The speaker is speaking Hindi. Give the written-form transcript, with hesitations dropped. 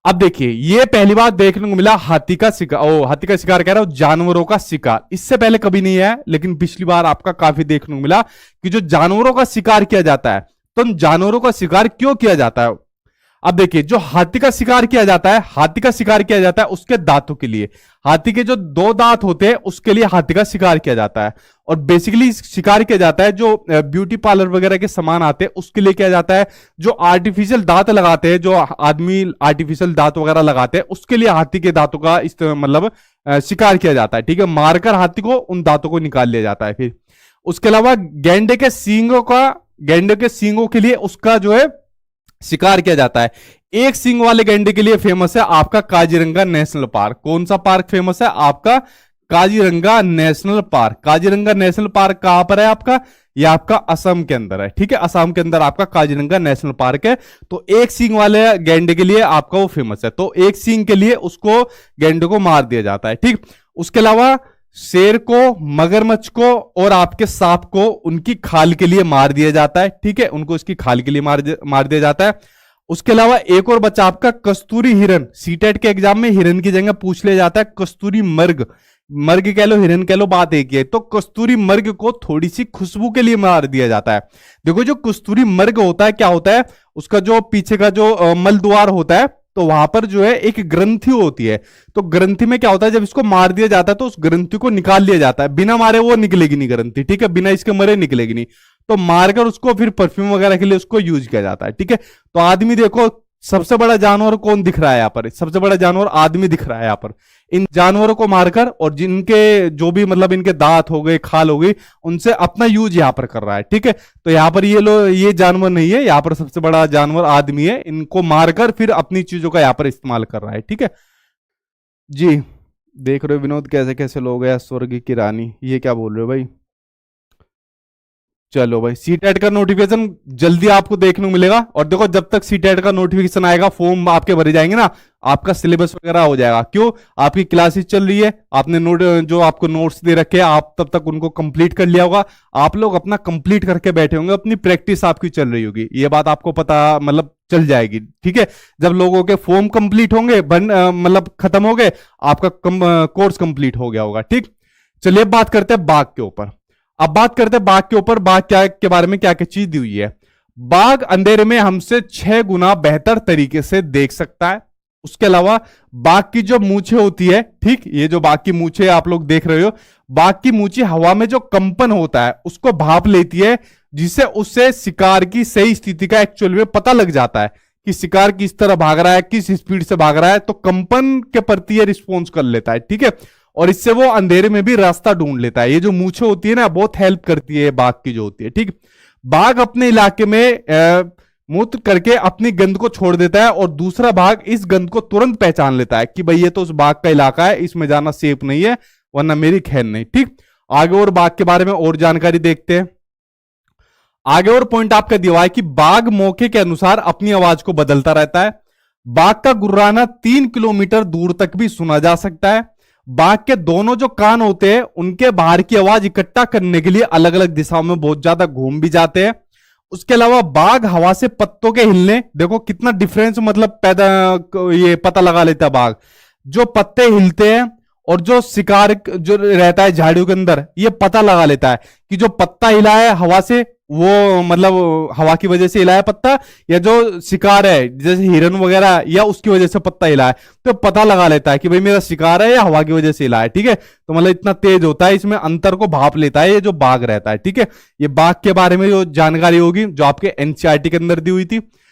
अब देखिए, ये पहली बार देखने को मिला हाथी का शिकार, ओ हाथी का शिकार कह रहा हूं, जानवरों का शिकार। इससे पहले कभी नहीं है, लेकिन पिछली बार आपका काफी देखने को मिला कि जो जानवरों का शिकार किया जाता है, तो उन जानवरों का शिकार क्यों किया जाता है। अब देखिए, जो हाथी का शिकार किया जाता है, हाथी का शिकार किया जाता है उसके दांतों के लिए। हाथी के जो दो दांत होते हैं उसके लिए हाथी का शिकार किया जाता है। और बेसिकली शिकार किया जाता है जो ब्यूटी पार्लर वगैरह के सामान आते हैं उसके लिए किया जाता है। जो आर्टिफिशियल दांत लगाते हैं, जो आदमी आर्टिफिशियल दांत वगैरह लगाते हैं, उसके लिए हाथी के दांतों का मतलब शिकार किया जाता है। ठीक है, मारकर हाथी को उन दांतों को निकाल लिया जाता है। फिर उसके अलावा गैंडे के सींगों के लिए उसका जो है शिकार किया जाता है। एक सींग वाले गैंडे के लिए फेमस है आपका काजीरंगा नेशनल पार्क। कौन सा पार्क फेमस है आपका? Kaziranga national park. Kaziranga national park कहां पर है आपका? ये आपका असम के अंदर है। ठीक है, असम के अंदर आपका काजीरंगा नेशनल पार्क है। तो एक सींग वाले गैंडे के लिए आपका वो फेमस है, तो एक सींग के लिए उसको गैंडे को मार दिया जाता है। ठीक, उसके अलावा शेर को, मगरमच्छ को और आपके सांप को उनकी खाल के लिए मार दिया जाता है। ठीक है, उनको इसकी खाल के लिए मार दिया जाता है। उसके अलावा एक और बचा आपका कस्तूरी हिरन। सीटेट के एग्जाम में हिरन की जगह पूछ लिया जाता है कस्तूरी मर्ग। मर्ग कह लो, हिरन कह लो, बात एक ही है। तो कस्तूरी मर्ग को थोड़ी सी खुशबू के लिए मार दिया जाता है। देखो, जो कस्तूरी मर्ग होता है क्या होता है, उसका जो पीछे का जो मल द्वार होता है, तो वहां पर जो है एक ग्रंथि होती है। तो ग्रंथि में क्या होता है, जब इसको मार दिया जाता है तो उस ग्रंथि को निकाल लिया जाता है। बिना मारे वो निकलेगी नहीं ग्रंथि। ठीक है, बिना इसके मरे निकलेगी नहीं। तो मारकर उसको फिर परफ्यूम वगैरह के लिए उसको यूज किया जाता है। ठीक है, तो आदमी देखो, सबसे बड़ा जानवर कौन दिख रहा है यहाँ पर? सबसे बड़ा जानवर आदमी दिख रहा है यहाँ पर। इन जानवरों को मारकर, और जिनके जो भी मतलब इनके दांत हो गए, खाल हो गई, उनसे अपना यूज यहाँ पर कर रहा है। ठीक है, तो यहाँ पर ये जानवर नहीं है, यहाँ पर सबसे बड़ा जानवर आदमी है। इनको मारकर फिर अपनी चीजों का यहाँ पर इस्तेमाल कर रहा है। ठीक है जी, देख रहे हो विनोद कैसे कैसे लोग हैं। स्वर्ग की रानी, ये क्या बोल रहे हो भाई? चलो भाई, सीटेट का नोटिफिकेशन जल्दी आपको देखने को मिलेगा। और देखो, जब तक सीटेट का नोटिफिकेशन आएगा, फॉर्म आपके भरे जाएंगे ना, आपका सिलेबस वगैरह हो जाएगा। क्यों? आपकी क्लासेस चल रही है, आपने जो आपको नोट्स दे रखे हैं, आप तब तक उनको कंप्लीट कर लिया होगा। आप लोग अपना कंप्लीट करके बैठे होंगे, अपनी प्रैक्टिस आपकी चल रही होगी। ये बात आपको पता मतलब चल जाएगी। ठीक है, जब लोगों के फॉर्म कंप्लीट होंगे, मतलब खत्म हो गए, आपका कोर्स कंप्लीट हो गया होगा। ठीक, चलिए बात करते हैं बाघ के ऊपर। अब बात करते हैं बाघ के ऊपर। बाघ क्या के बारे में क्या क्या चीज दी हुई है। बाघ अंधेरे में हमसे 6 गुना बेहतर तरीके से देख सकता है। उसके अलावा बाघ की जो मूछें होती है, ठीक, ये जो बाघ की मूछें आप लोग देख रहे हो, बाघ की मूछें हवा में जो कंपन होता है उसको भाप लेती है, जिससे उससे शिकार की सही स्थिति का एक्चुअल में पता लग जाता है कि शिकार किस तरह भाग रहा है, किस स्पीड से भाग रहा है। तो कंपन के प्रति ये रिस्पॉन्स कर लेता है। ठीक है, और इससे वो अंधेरे में भी रास्ता ढूंढ लेता है। ये जो मूछें होती है ना, बहुत हेल्प करती है बाघ की जो होती है। ठीक, बाघ अपने इलाके में मूत्र करके अपनी गंद को छोड़ देता है, और दूसरा बाघ इस गंद को तुरंत पहचान लेता है कि भाई ये तो उस बाघ का इलाका है, इसमें जाना सेफ नहीं है, वरना मेरी खैर नहीं। ठीक, आगे और बाघ के बारे में और जानकारी देखते हैं। आगे और पॉइंट आपका दिया है कि बाघ मौके के अनुसार अपनी आवाज को बदलता रहता है। बाघ का गुर्राना 3 किलोमीटर दूर तक भी सुना जा सकता है। बाघ के दोनों जो कान होते हैं, उनके बाहर की आवाज इकट्ठा करने के लिए अलग अलग दिशाओं में बहुत ज्यादा घूम भी जाते हैं। उसके अलावा बाघ हवा से पत्तों के हिलने, देखो कितना डिफरेंस मतलब ये पता लगा लेता है बाघ। जो पत्ते हिलते हैं और जो शिकार जो रहता है झाड़ियों के अंदर, ये पता लगा लेता है कि जो पत्ता हिला है हवा से, वो मतलब हवा की वजह से हिला है पत्ता, या जो शिकार है जैसे हिरन वगैरह, या उसकी वजह से पत्ता हिला है। तो पता लगा लेता है कि भाई मेरा शिकार है या हवा की वजह से हिला है। ठीक है, तो मतलब इतना तेज होता है, इसमें अंतर को भाप लेता है ये जो बाघ रहता है। ठीक है, ये बाघ के बारे में जो जानकारी होगी जो आपके एनसीईआरटी के अंदर दी हुई थी।